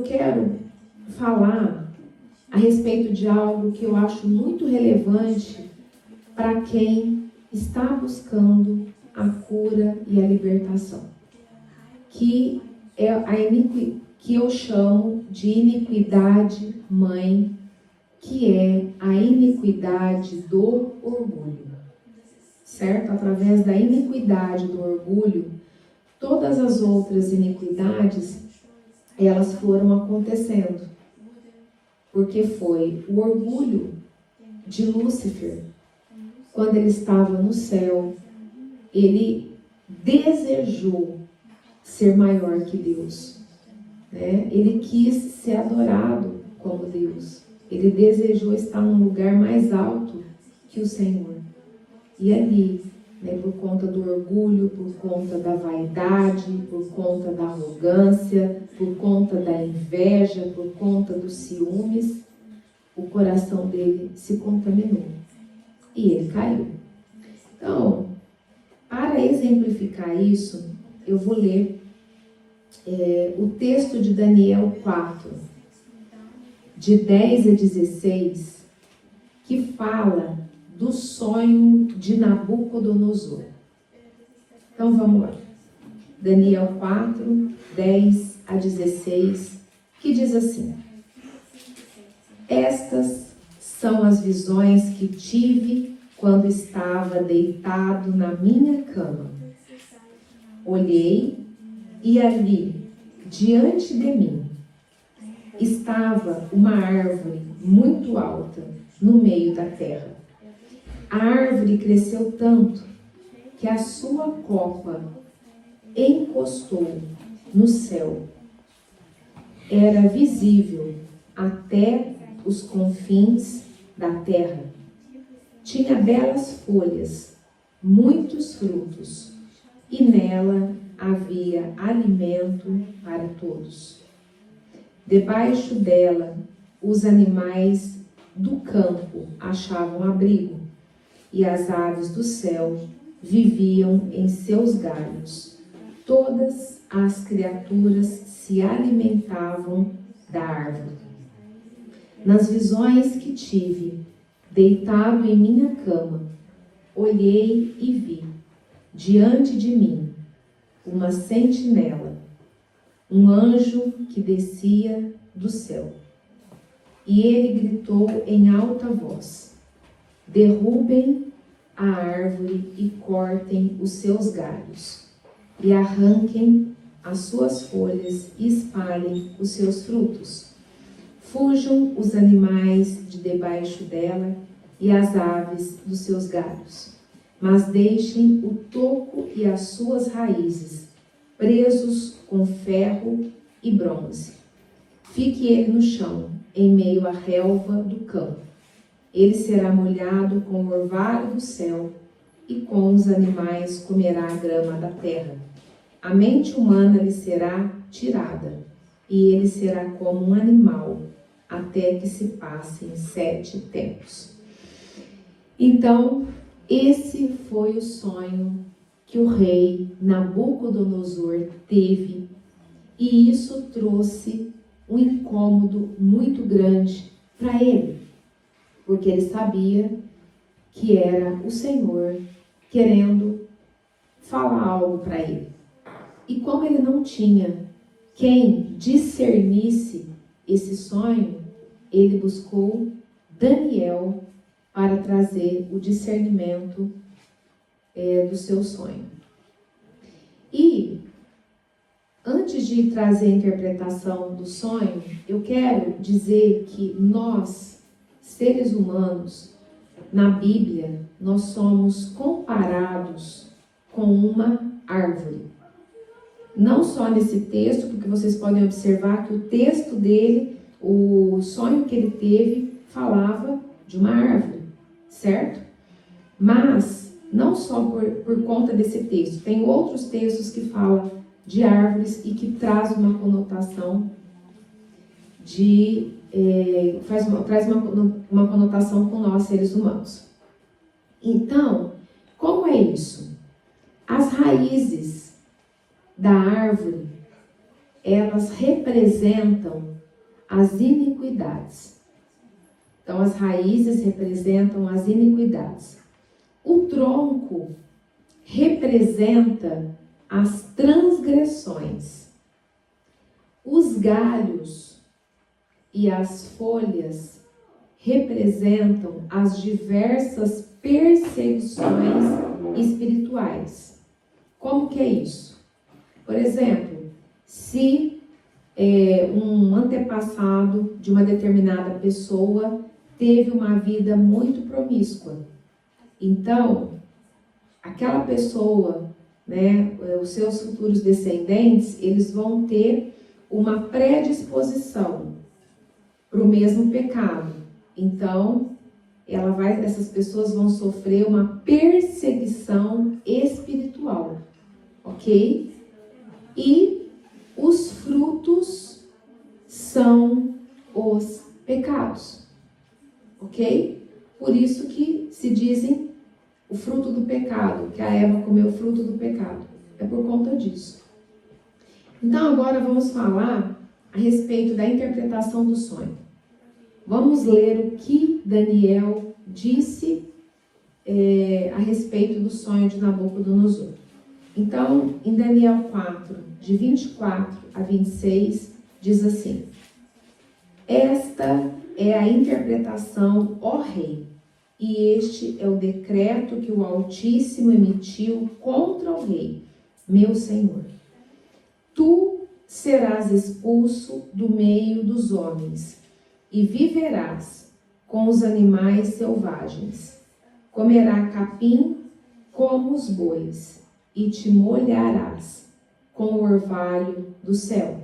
quero falar a respeito de algo que eu acho muito relevante para quem está buscando a cura e a libertação, que é que eu chamo de iniquidade mãe, que é a iniquidade do orgulho, certo? Através da iniquidade do orgulho, todas as outras iniquidades, elas foram acontecendo, porque foi o orgulho de Lúcifer. Quando ele estava no céu, ele desejou ser maior que Deus, né? Ele quis ser adorado como Deus. Ele desejou estar num lugar mais alto que o Senhor. E ali, né, por conta do orgulho, por conta da vaidade, por conta da arrogância, por conta da inveja, por conta dos ciúmes, o coração dele se contaminou. E ele caiu. Então, para exemplificar isso, eu vou ler o texto de Daniel 4, de 10 a 16, que fala do sonho de Nabucodonosor. Então vamos lá. Daniel 4, 10 a 16, que diz assim: Estas são as visões que tive quando estava deitado na minha cama. Olhei e ali, diante de mim, estava uma árvore muito alta no meio da terra. A árvore cresceu tanto que a sua copa encostou no céu. Era visível até os confins da terra. Tinha belas folhas, muitos frutos, e nela havia alimento para todos. Debaixo dela, os animais do campo achavam abrigo, e as aves do céu viviam em seus galhos. Todas as criaturas se alimentavam da árvore. Nas visões que tive, deitado em minha cama, olhei e vi, diante de mim, uma sentinela, um anjo que descia do céu. E ele gritou em alta voz: Derrubem a árvore e cortem os seus galhos, e arranquem as suas folhas e espalhem os seus frutos. Fujam os animais de debaixo dela e as aves dos seus galhos, mas deixem o toco e as suas raízes presos com ferro e bronze. Fique ele no chão, em meio à relva do campo. Ele será molhado com o orvalho do céu, e com os animais comerá a grama da terra. A mente humana lhe será tirada, e ele será como um animal, até que se passem 7 tempos. Então, esse foi o sonho que o rei Nabucodonosor teve, e isso trouxe um incômodo muito grande para ele, porque ele sabia que era o Senhor querendo falar algo para ele. E como ele não tinha quem discernisse esse sonho, ele buscou Daniel para trazer o discernimento do seu sonho. E antes de trazer a interpretação do sonho, eu quero dizer que nós, seres humanos, na Bíblia, nós somos comparados com uma árvore. Não só nesse texto, porque vocês podem observar que o texto dele, o sonho que ele teve, falava de uma árvore, certo? Mas, não só por conta desse texto, tem outros textos que falam de árvores e que traz uma conotação traz uma conotação com nós, seres humanos. Então, como é isso? As raízes da árvore, elas representam as iniquidades. Então, as raízes representam as iniquidades. O tronco representa as transgressões. Os galhos e as folhas representam as diversas perseguições espirituais. Como que é isso? Por exemplo, se um antepassado de uma determinada pessoa teve uma vida muito promíscua, então aquela pessoa, os seus futuros descendentes, eles vão ter uma predisposição para o mesmo pecado. Então, essas pessoas vão sofrer uma perseguição espiritual, ok? E os frutos são os pecados, ok? Por isso que se dizem o fruto do pecado, que a Eva comeu o fruto do pecado. É por conta disso. Então agora vamos falar a respeito da interpretação do sonho. Vamos ler o que Daniel disse a respeito do sonho de Nabucodonosor. Então, em Daniel 4, de 24 a 26, diz assim: Esta é a interpretação, ó rei, e este é o decreto que o Altíssimo emitiu contra o rei, meu senhor. Tu serás expulso do meio dos homens e viverás com os animais selvagens. Comerá capim como os bois e te molharás com o orvalho do céu.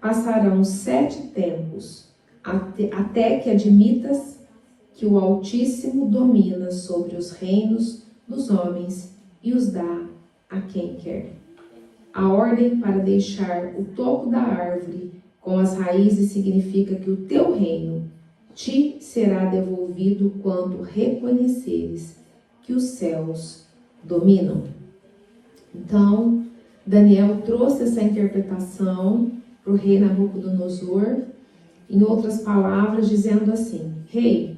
Passarão 7 tempos até que admitas que o Altíssimo domina sobre os reinos dos homens e os dá a quem quer. A ordem para deixar o toco da árvore com as raízes significa que o teu reino te será devolvido quando reconheceres que os céus dominam. Então, Daniel trouxe essa interpretação para o rei Nabucodonosor, em outras palavras, dizendo assim: Rei,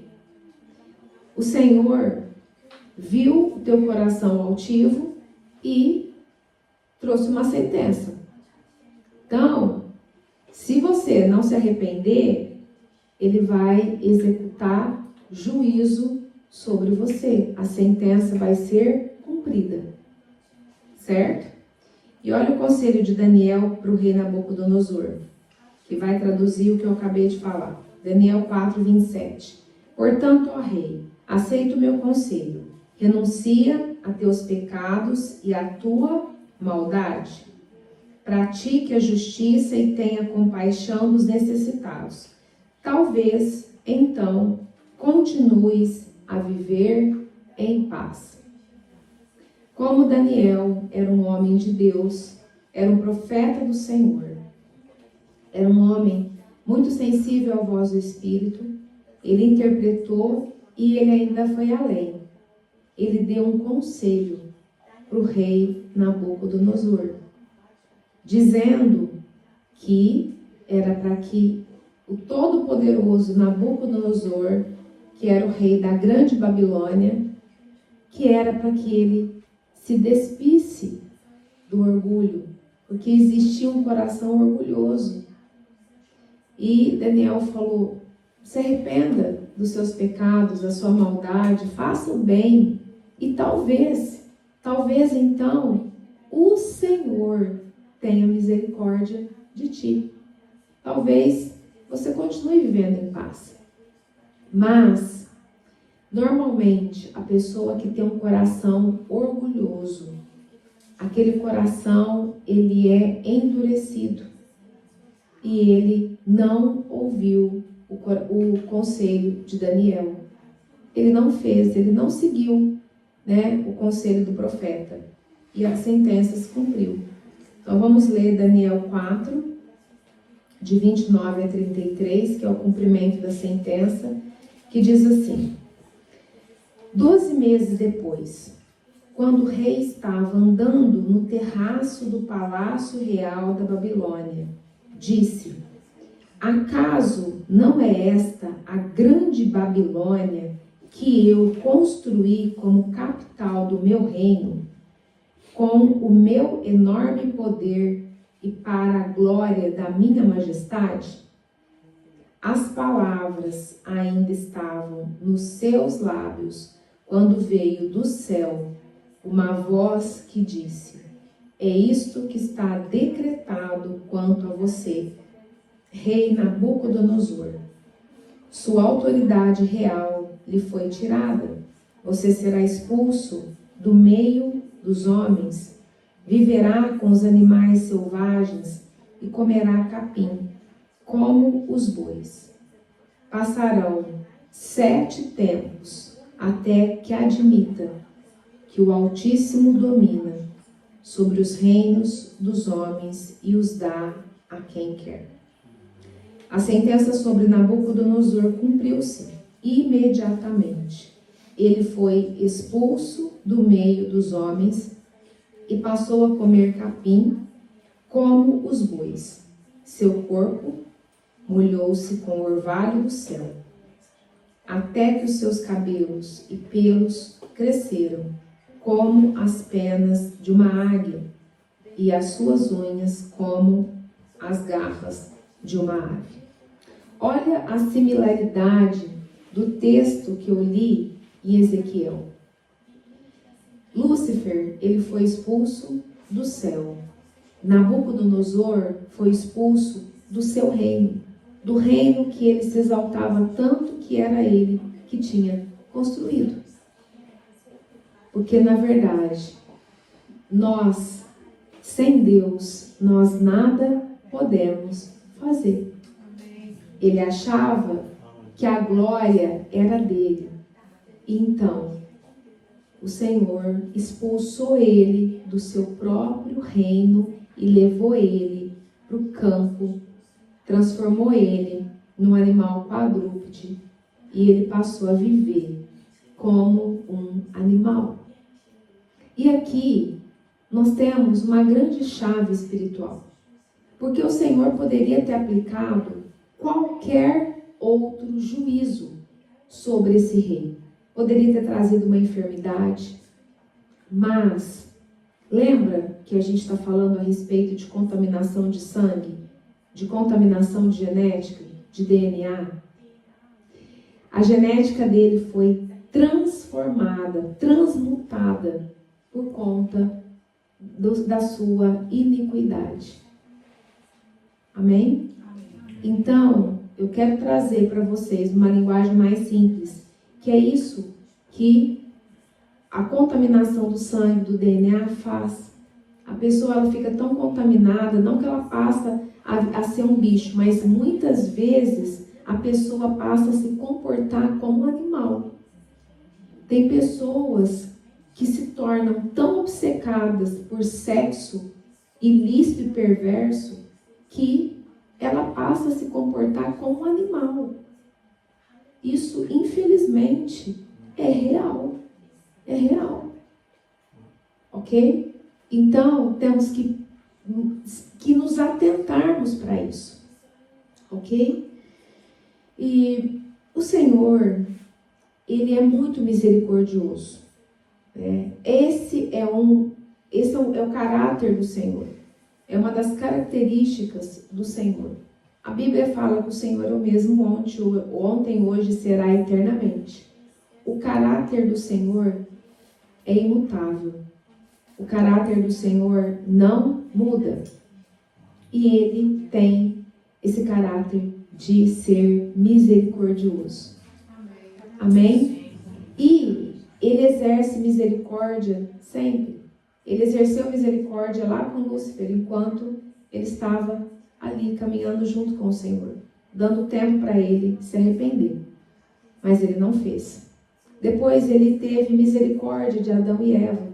o Senhor viu o teu coração altivo e trouxe uma sentença. Então, se você não se arrepender, ele vai executar juízo sobre você. A sentença vai ser cumprida. Certo? E olha o conselho de Daniel para o rei Nabucodonosor, que vai traduzir o que eu acabei de falar. Daniel 4, 27. Portanto, ó rei, aceita o meu conselho. Renuncia a teus pecados e a tua maldade. Pratique a justiça e tenha compaixão dos necessitados. Talvez, então, continues a viver em paz. Como Daniel era um homem de Deus, era um profeta do Senhor, era um homem muito sensível à voz do Espírito, ele interpretou e ele ainda foi além. Ele deu um conselho para o rei Nabucodonosor, dizendo que era para que o todo-poderoso Nabucodonosor, que era o rei da grande Babilônia, que era para que ele se despisse do orgulho, porque existia um coração orgulhoso. E Daniel falou: se arrependa dos seus pecados, da sua maldade, faça o bem, e talvez então, o Senhor tenha misericórdia de ti. Talvez você continue vivendo em paz. Mas, normalmente, a pessoa que tem um coração orgulhoso, aquele coração, ele é endurecido. E ele não ouviu o conselho de Daniel. Ele não fez, ele não seguiu, o conselho do profeta. E a sentença se cumpriu. Então vamos ler Daniel 4, de 29 a 33, que é o cumprimento da sentença, que diz assim: 12 meses depois, quando o rei estava andando no terraço do palácio real da Babilônia, disse: Acaso não é esta a grande Babilônia que eu construí como capital do meu reino, com o meu enorme poder e para a glória da minha majestade? As palavras ainda estavam nos seus lábios quando veio do céu uma voz que disse: é isto que está decretado quanto a você, rei Nabucodonosor. Sua autoridade real lhe foi tirada. Você será expulso do meio dos homens, viverá com os animais selvagens e comerá capim, como os bois. Passarão 7 tempos até que admita que o Altíssimo domina sobre os reinos dos homens e os dá a quem quer. A sentença sobre Nabucodonosor cumpriu-se imediatamente. Ele foi expulso do meio dos homens e passou a comer capim como os bois. Seu corpo molhou-se com o orvalho do céu, até que os seus cabelos e pelos cresceram como as penas de uma águia, e as suas unhas como as garras de uma ave. Olha a similaridade do texto que eu li em Ezequiel. Lúcifer, ele foi expulso do céu. Nabucodonosor foi expulso do seu reino, do reino que ele se exaltava tanto que era ele que tinha construído. Porque, na verdade, nós, sem Deus, nós nada podemos fazer. Ele achava que a glória era dele. Então, o Senhor expulsou ele do seu próprio reino e levou ele para o campo, transformou ele num animal quadrúpede e ele passou a viver como um animal. E aqui nós temos uma grande chave espiritual, porque o Senhor poderia ter aplicado qualquer outro juízo sobre esse rei. Poderia ter trazido uma enfermidade, mas lembra que a gente está falando a respeito de contaminação de sangue, de contaminação de genética, de DNA? A genética dele foi transformada, transmutada por conta da sua iniquidade. Amém? Então, eu quero trazer para vocês uma linguagem mais simples, que é isso que a contaminação do sangue, do DNA faz. A pessoa ela fica tão contaminada, não que ela passa a ser um bicho, mas muitas vezes a pessoa passa a se comportar como um animal. Tem pessoas que se tornam tão obcecadas por sexo ilícito e perverso que ela passa a se comportar como um animal. Isso, infelizmente, é real. É real. Ok? Então, temos que nos atentarmos para isso. Ok? E o Senhor, Ele é muito misericordioso. Esse é o caráter do Senhor. É uma das características do Senhor. A Bíblia fala que o Senhor é o mesmo ontem, hoje, será eternamente. O caráter do Senhor é imutável. O caráter do Senhor não muda. E Ele tem esse caráter de ser misericordioso. Amém? E Ele exerce misericórdia sempre. Ele exerceu misericórdia lá com Lúcifer, enquanto ele estava ali caminhando junto com o Senhor, dando tempo para ele se arrepender. Mas ele não fez. Depois ele teve misericórdia de Adão e Eva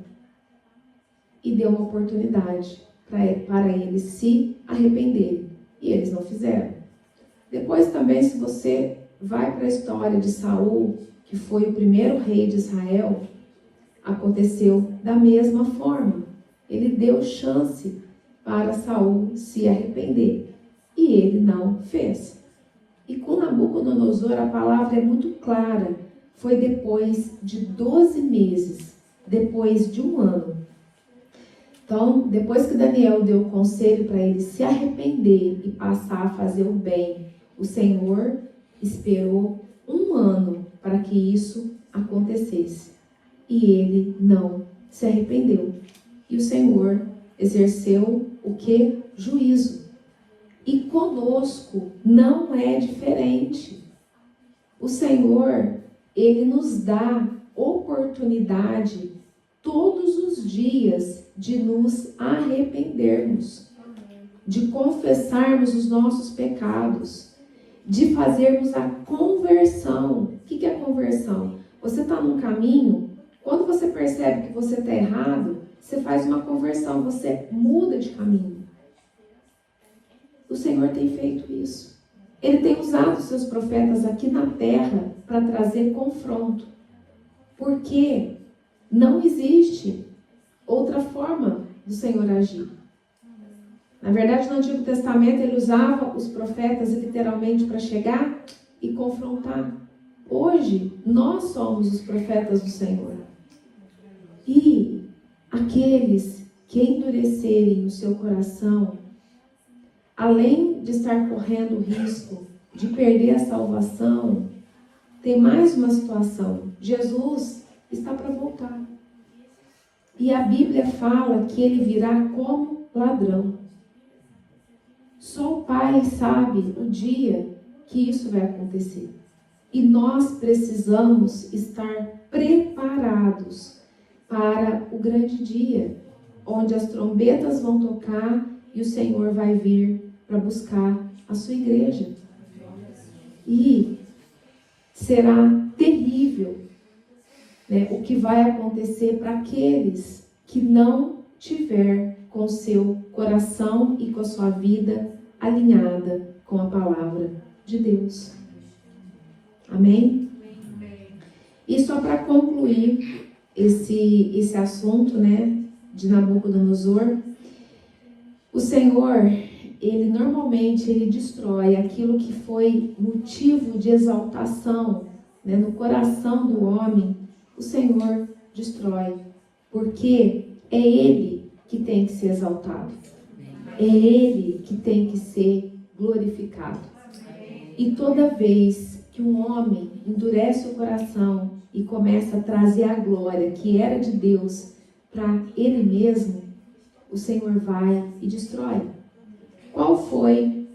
e deu uma oportunidade para eles se arrependerem. E eles não fizeram. Depois também, se você vai para a história de Saul, que foi o primeiro rei de Israel, aconteceu da mesma forma. Ele deu chance para Saul se arrepender. e ele não fez. E com Nabucodonosor a palavra é muito clara. Foi depois de 12 meses, depois de um ano. Então, depois que Daniel deu o conselho para ele se arrepender e passar a fazer o bem, o Senhor esperou um ano para que isso acontecesse. E ele não se arrependeu. E o Senhor exerceu o que? Juízo. E conosco não é diferente. O Senhor, Ele nos dá oportunidade todos os dias de nos arrependermos, de confessarmos os nossos pecados, de fazermos a conversão. O que é conversão? Você está num caminho, quando você percebe que você está errado, você faz uma conversão, você muda de caminho. O Senhor tem feito isso. Ele tem usado os seus profetas aqui na terra para trazer confronto. Porque não existe outra forma do Senhor agir. Na verdade, no Antigo Testamento, ele usava os profetas literalmente para chegar e confrontar. Hoje, nós somos os profetas do Senhor. E aqueles que endurecerem o seu coração, além de estar correndo o risco de perder a salvação, tem mais uma situação. Jesus está para voltar. E a Bíblia fala que ele virá como ladrão. Só o Pai sabe o dia que isso vai acontecer. E nós precisamos estar preparados para o grande dia, onde as trombetas vão tocar e o Senhor vai vir para buscar a sua igreja. E será terrível, né, o que vai acontecer para aqueles que não tiver com o seu coração e com a sua vida alinhada com a palavra de Deus. Amém? E só para concluir esse assunto, né, de Nabucodonosor, o Senhor, ele normalmente destrói aquilo que foi motivo de exaltação, né, no coração do homem. O Senhor destrói, porque é Ele que tem que ser exaltado, é Ele que tem que ser glorificado. E toda vez que um homem endurece o coração e começa a trazer a glória que era de Deus para ele mesmo, o Senhor vai e destrói. Qual foi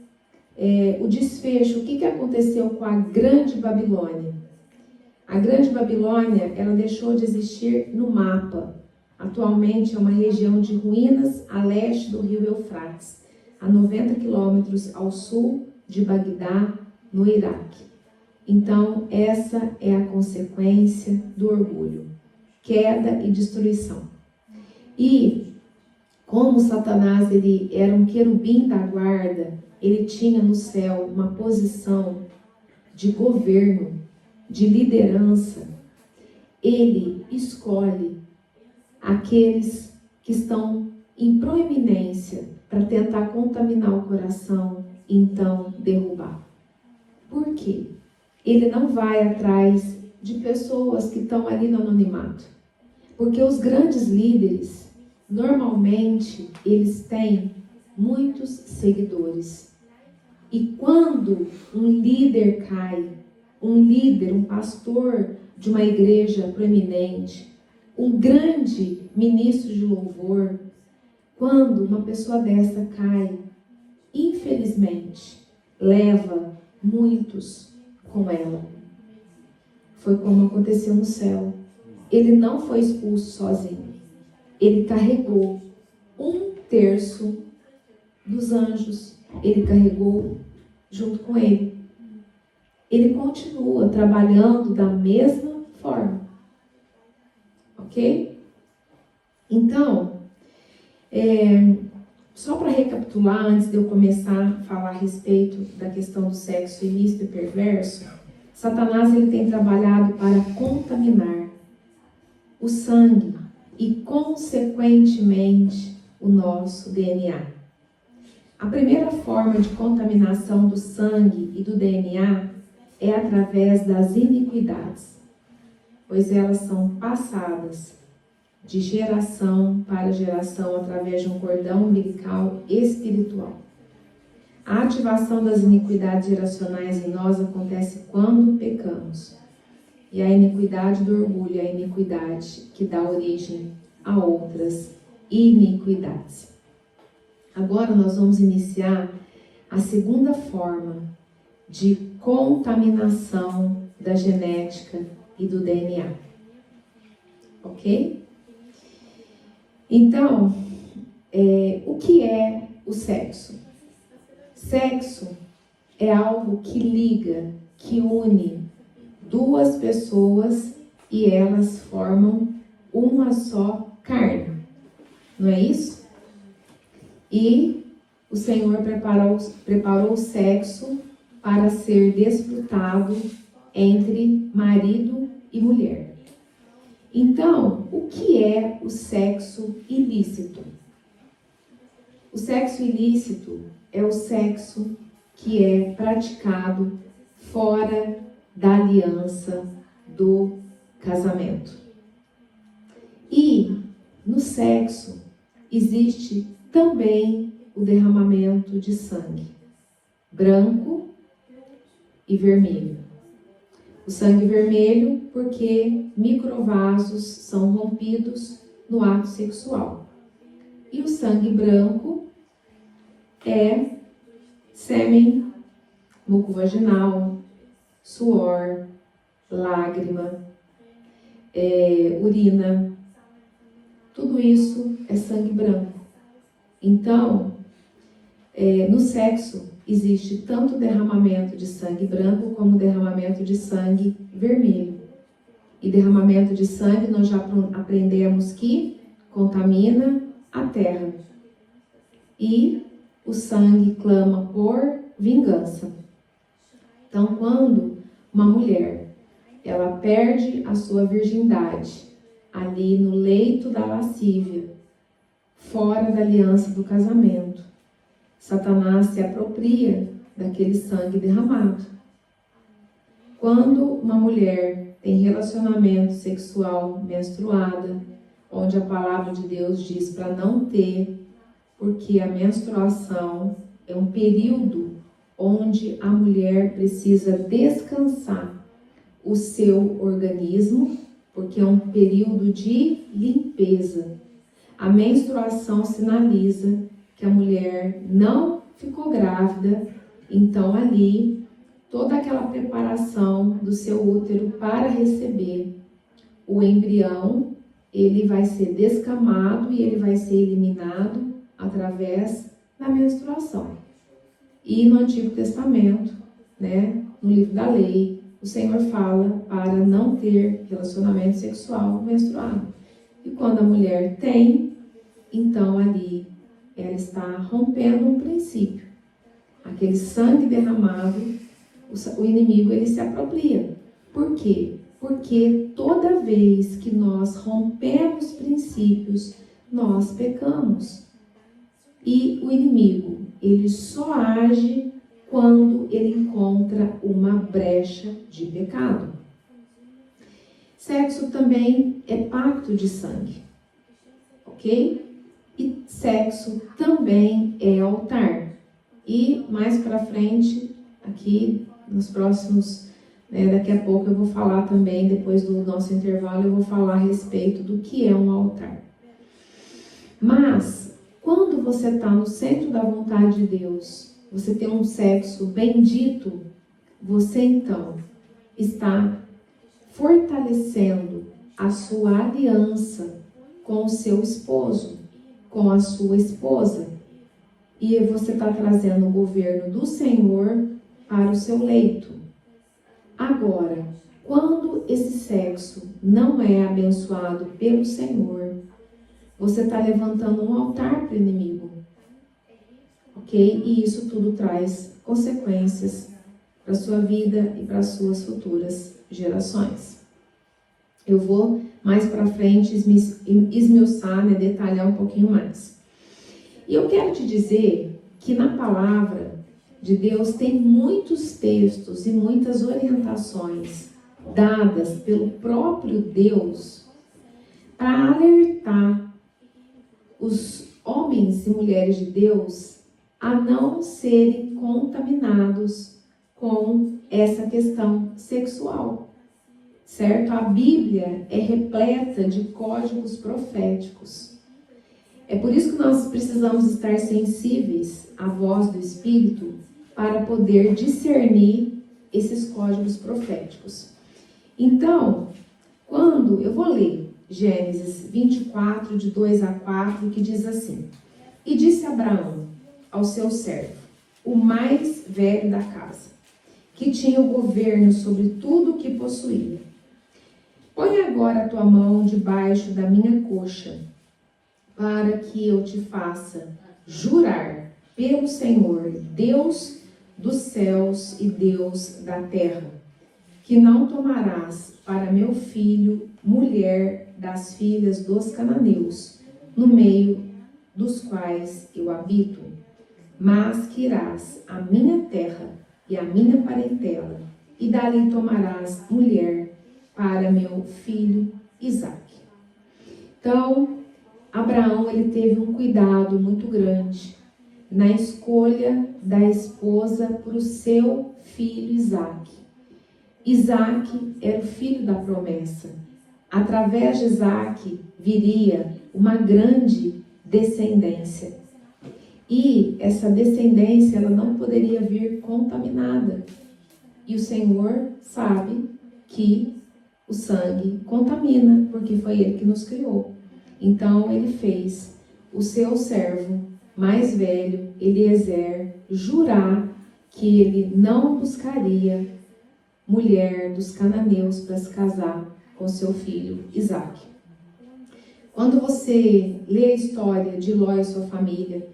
o desfecho? O que aconteceu com a Grande Babilônia? A Grande Babilônia, ela deixou de existir no mapa. Atualmente é uma região de ruínas a leste do rio Eufrates, a 90 quilômetros ao sul de Bagdá, no Iraque. Então, essa é a consequência do orgulho, queda e destruição. E como Satanás ele era um querubim da guarda, ele tinha no céu uma posição de governo, de liderança. Ele escolhe aqueles que estão em proeminência para tentar contaminar o coração e então derrubar. Por quê? Ele não vai atrás de pessoas que estão ali no anonimato. Porque os grandes líderes, normalmente, eles têm muitos seguidores. E quando um líder cai, um pastor de uma igreja proeminente, um grande ministro de louvor, quando uma pessoa dessa cai, infelizmente, leva muitos com ela. Foi como aconteceu no céu. Ele não foi expulso sozinho. Ele carregou 1/3 dos anjos. Ele carregou junto com ele. Ele continua trabalhando da mesma forma. Ok? Então, só para recapitular, antes de eu começar a falar a respeito da questão do sexo ilícito e perverso, Satanás ele tem trabalhado para contaminar o sangue e, consequentemente, o nosso DNA. A primeira forma de contaminação do sangue e do DNA é através das iniquidades, pois elas são passadas de geração para geração através de um cordão umbilical espiritual. A ativação das iniquidades geracionais em nós acontece quando pecamos. E a iniquidade do orgulho é a iniquidade que dá origem a outras iniquidades. Agora nós vamos iniciar a segunda forma de contaminação da genética e do DNA. Ok? Então, o que é o sexo? Sexo é algo que liga, que une duas pessoas e elas formam uma só carne. Não é isso? E o Senhor preparou o sexo para ser desfrutado entre marido e mulher. Então, o que é o sexo ilícito? O sexo ilícito é o sexo que é praticado fora da aliança do casamento. E no sexo existe também o derramamento de sangue, branco e vermelho. O sangue vermelho porque microvasos são rompidos no ato sexual. E o sangue branco é sêmen, muco vaginal, suor, lágrima, urina. Tudo isso é sangue branco. Então, no sexo existe tanto derramamento de sangue branco como derramamento de sangue vermelho. E derramamento de sangue nós já aprendemos que contamina a terra. E o sangue clama por vingança. Então, quando uma mulher ela perde a sua virgindade ali no leito da lascívia, fora da aliança do casamento, Satanás se apropria daquele sangue derramado. Quando uma mulher tem relacionamento sexual menstruada, onde a palavra de Deus diz para não ter, porque a menstruação é um período onde a mulher precisa descansar o seu organismo, porque é um período de limpeza. A menstruação sinaliza que a mulher não ficou grávida, então ali toda aquela preparação do seu útero para receber o embrião, ele vai ser descamado e ele vai ser eliminado através da menstruação. E no Antigo Testamento, no livro da lei, o Senhor fala para não ter relacionamento sexual menstruado. E quando a mulher tem, então ali ela está rompendo um princípio. Aquele sangue derramado, o inimigo ele se apropria. Por quê? Porque toda vez que nós rompemos princípios, nós pecamos. E o inimigo, ele só age quando ele encontra uma brecha de pecado. Sexo também é pacto de sangue, ok? E sexo também é altar. E mais para frente, aqui nos próximos, daqui a pouco eu vou falar também, depois do nosso intervalo, eu vou falar a respeito do que é um altar. Mas, quando você está no centro da vontade de Deus, você tem um sexo bendito, você então está fortalecendo a sua aliança com o seu esposo, com a sua esposa. E você está trazendo o governo do Senhor para o seu leito. Agora, quando esse sexo não é abençoado pelo Senhor, você está levantando um altar para o inimigo. Ok? E isso tudo traz consequências para a sua vida e para as suas futuras gerações. Eu vou mais para frente esmiuçar, detalhar um pouquinho mais. E eu quero te dizer que na palavra de Deus tem muitos textos e muitas orientações dadas pelo próprio Deus para alertar os homens e mulheres de Deus a não serem contaminados com essa questão sexual, certo? A Bíblia é repleta de códigos proféticos. É por isso que nós precisamos estar sensíveis à voz do Espírito para poder discernir esses códigos proféticos. Então, quando eu vou ler Gênesis 24, de 2 a 4, que diz assim: E disse Abraão ao seu servo, o mais velho da casa, que tinha o governo sobre tudo o que possuía: Põe agora a tua mão debaixo da minha coxa, para que eu te faça jurar pelo Senhor, Deus dos céus e Deus da terra, que não tomarás para meu filho mulher das filhas dos cananeus, no meio dos quais eu habito, mas que irás à minha terra e à minha parentela, e dali tomarás mulher para meu filho Isaque. Então, Abraão, ele teve um cuidado muito grande na escolha da esposa para o seu filho Isaque. Isaque era o filho da promessa. Através de Isaque viria uma grande descendência. E essa descendência, ela não poderia vir contaminada. E o Senhor sabe que o sangue contamina, porque foi Ele que nos criou. Então, Ele fez o seu servo mais velho, Eliezer, jurar que ele não buscaria mulher dos cananeus para se casar com seu filho Isaque. Quando você lê a história de Ló e sua família,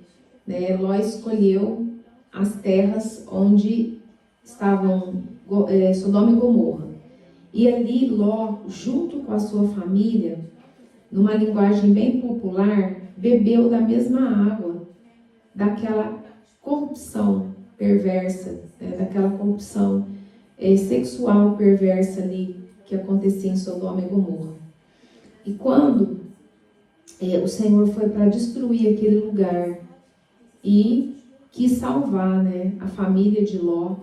Ló escolheu as terras onde estavam Sodoma e Gomorra. E ali Ló, junto com a sua família, numa linguagem bem popular, bebeu da mesma água, daquela corrupção perversa, daquela corrupção sexual perversa ali que acontecia em Sodoma e Gomorra. E quando o Senhor foi para destruir aquele lugar e quis salvar, a família de Ló,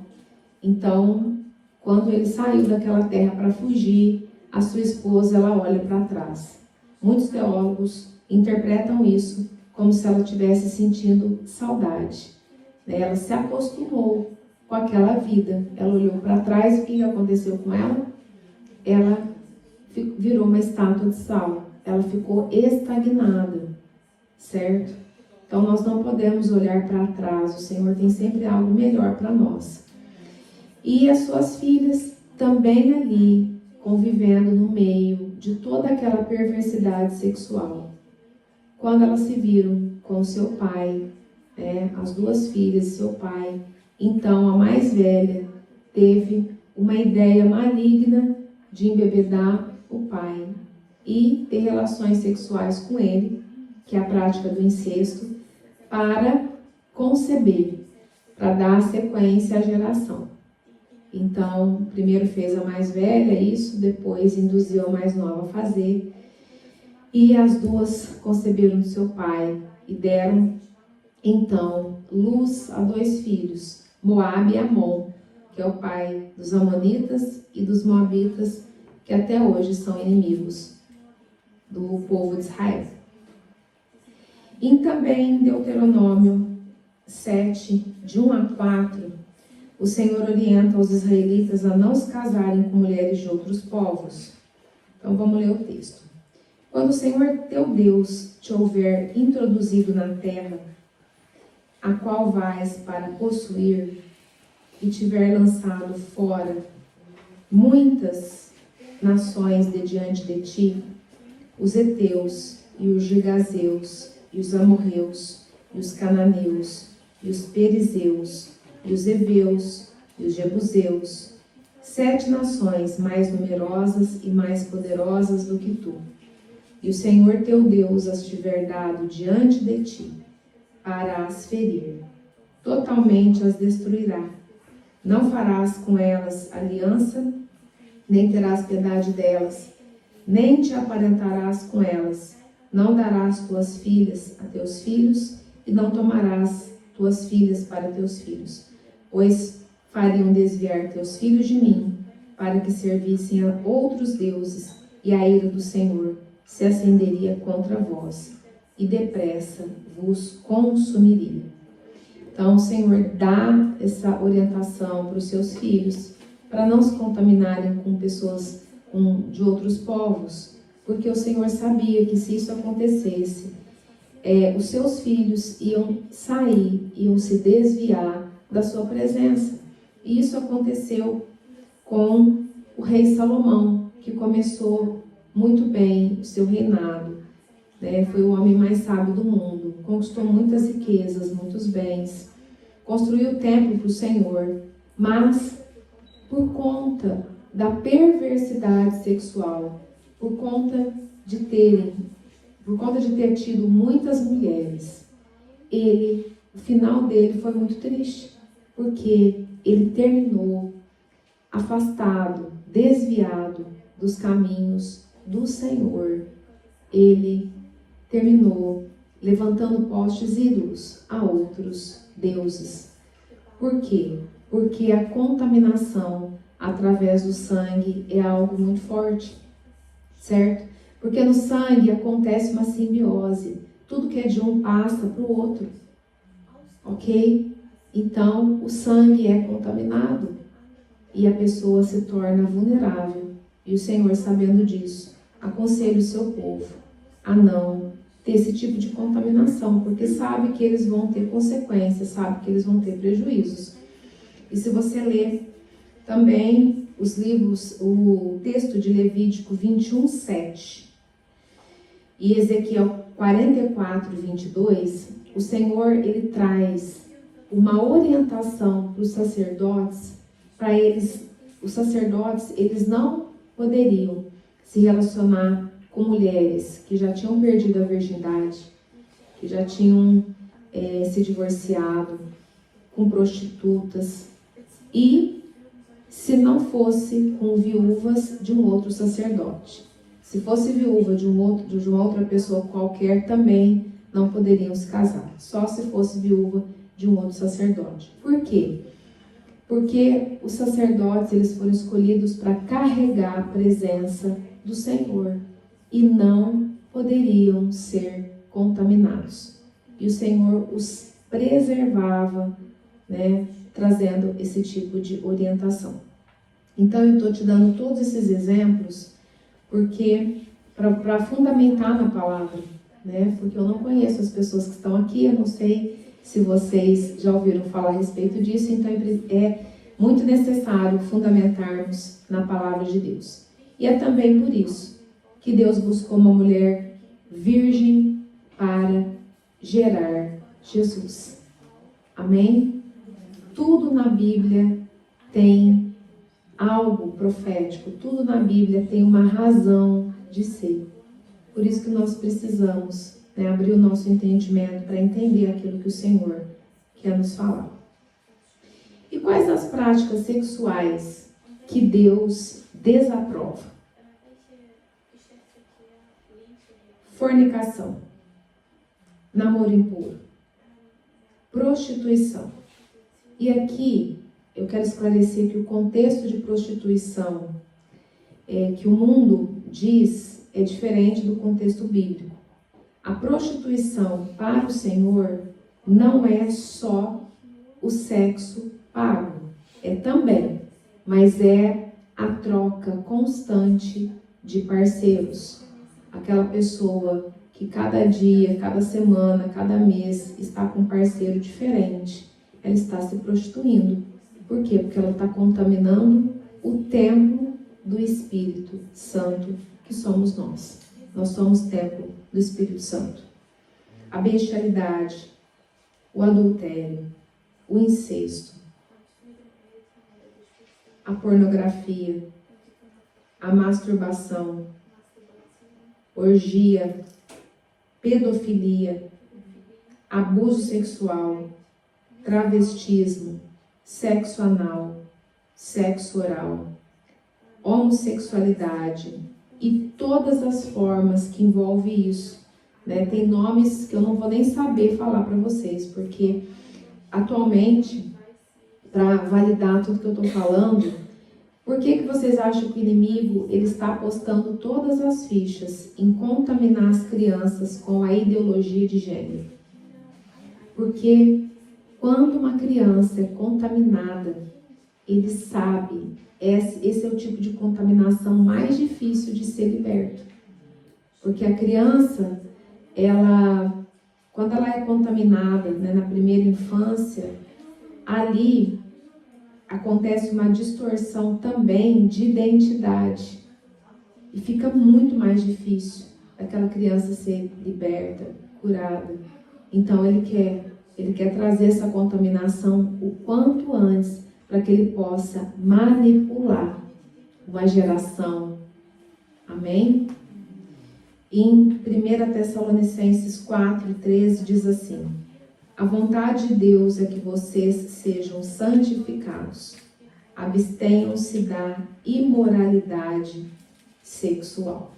então, quando ele saiu daquela terra para fugir, a sua esposa, ela olha para trás. Muitos teólogos interpretam isso como se ela estivesse sentindo saudade. Ela se acostumou com aquela vida. Ela olhou para trás e o que aconteceu com ela? Ela virou uma estátua de sal. Ela ficou estagnada, certo? Então nós não podemos olhar para trás. O Senhor tem sempre algo melhor para nós. E as suas filhas também ali, convivendo no meio de toda aquela perversidade sexual. Quando elas se viram com seu pai, as duas filhas de seu pai, então a mais velha teve uma ideia maligna de embebedar o pai e ter relações sexuais com ele, que é a prática do incesto, para conceber, para dar sequência à geração. Então, primeiro fez a mais velha isso, depois induziu a mais nova a fazer. E as duas conceberam do seu pai e deram, então, luz a 2 filhos, Moabe e Amon, que é o pai dos amonitas e dos moabitas, que até hoje são inimigos do povo de Israel. E também em Deuteronômio 7, de 1 a 4, o Senhor orienta os israelitas a não se casarem com mulheres de outros povos. Então vamos ler o texto. Quando o Senhor teu Deus te houver introduzido na terra, a qual vais para possuir, e tiver lançado fora muitas nações de diante de ti, os heteus e os gigazeus e os amorreus e os cananeus e os perizeus e os heveus e os jebuseus, 7 nações mais numerosas e mais poderosas do que tu. E o Senhor teu Deus as tiver dado diante de ti, para as ferir. totalmente as destruirá. Não farás com elas aliança, nem terás piedade delas, nem te aparentarás com elas. Não darás tuas filhas a teus filhos, e não tomarás tuas filhas para teus filhos, pois fariam desviar teus filhos de mim, para que servissem a outros deuses, e a ira do Senhor se acenderia contra vós, e depressa vos consumiria. Então, o Senhor dá essa orientação para os seus filhos, para não se contaminarem com pessoas de outros povos, porque o Senhor sabia que se isso acontecesse, os seus filhos iam sair, iam se desviar da sua presença. E isso aconteceu com o rei Salomão, que começou muito bem o seu reinado, né? Foi o homem mais sábio do mundo, conquistou muitas riquezas, muitos bens, construiu o templo para o Senhor, mas por conta da perversidade sexual, por conta de ter tido muitas mulheres, o final dele foi muito triste, porque ele terminou afastado, desviado dos caminhos do Senhor. Ele terminou levantando postes ídolos a outros deuses. Por quê? Porque a contaminação através do sangue é algo muito forte, certo? Porque no sangue acontece uma simbiose. Tudo que é de um passa para o outro. Ok? Então, o sangue é contaminado e a pessoa se torna vulnerável. E o Senhor, sabendo disso, aconselha o seu povo a não ter esse tipo de contaminação, porque sabe que eles vão ter consequências, sabe que eles vão ter prejuízos. E se você ler também os livros, o texto de Levítico 21:7 e Ezequiel 44:22, o Senhor, ele traz uma orientação para os sacerdotes, para eles, os sacerdotes, eles não poderiam se relacionar com mulheres que já tinham perdido a virgindade, que já tinham se divorciado, com prostitutas, e se não fosse com viúvas de um outro sacerdote. Se fosse viúva de uma outra pessoa qualquer, também não poderiam se casar. Só se fosse viúva de um outro sacerdote. Por quê? Porque os sacerdotes, eles foram escolhidos para carregar a presença do Senhor e não poderiam ser contaminados. E o Senhor os preservava, né, trazendo esse tipo de orientação. Então, eu estou te dando todos esses exemplos porque para fundamentar na palavra, né? Porque eu não conheço as pessoas que estão aqui, eu não sei se vocês já ouviram falar a respeito disso, então é muito necessário fundamentarmos na palavra de Deus. E é também por isso que Deus buscou uma mulher virgem para gerar Jesus. Amém? Tudo na Bíblia tem algo profético, tudo na Bíblia tem uma razão de ser. Por isso que nós precisamos, né, abrir o nosso entendimento para entender aquilo que o Senhor quer nos falar. E quais as práticas sexuais que Deus desaprova? Fornicação, namoro impuro, prostituição. E aqui eu quero esclarecer que o contexto de prostituição que o mundo diz é diferente do contexto bíblico. A prostituição para o Senhor não é só o sexo pago, é também, mas é a troca constante de parceiros. Aquela pessoa que cada dia, cada semana, cada mês está com um parceiro diferente, ela está se prostituindo. Por quê? Porque ela está contaminando o templo do Espírito Santo, que somos nós. Nós somos templo do Espírito Santo. A bestialidade, o adultério, o incesto, a pornografia, a masturbação, orgia, pedofilia, abuso sexual, travestismo, sexo anal, sexo oral, homossexualidade e todas as formas que envolvem isso, né? Tem nomes que eu não vou nem saber falar para vocês, porque atualmente, para validar tudo que eu estou falando, por que vocês acham que o inimigo ele está apostando todas as fichas em contaminar as crianças com a ideologia de gênero? Porque quando uma criança é contaminada, ele sabe, esse é o tipo de contaminação mais difícil de ser liberto. Porque a criança, quando ela é contaminada, né, na primeira infância, ali acontece uma distorção também de identidade. E fica muito mais difícil aquela criança ser liberta, curada. Então ele quer trazer essa contaminação o quanto antes, para que ele possa manipular uma geração. Amém? Em 1 Tessalonicenses 4:13 diz assim: a vontade de Deus é que vocês sejam santificados, abstenham-se da imoralidade sexual.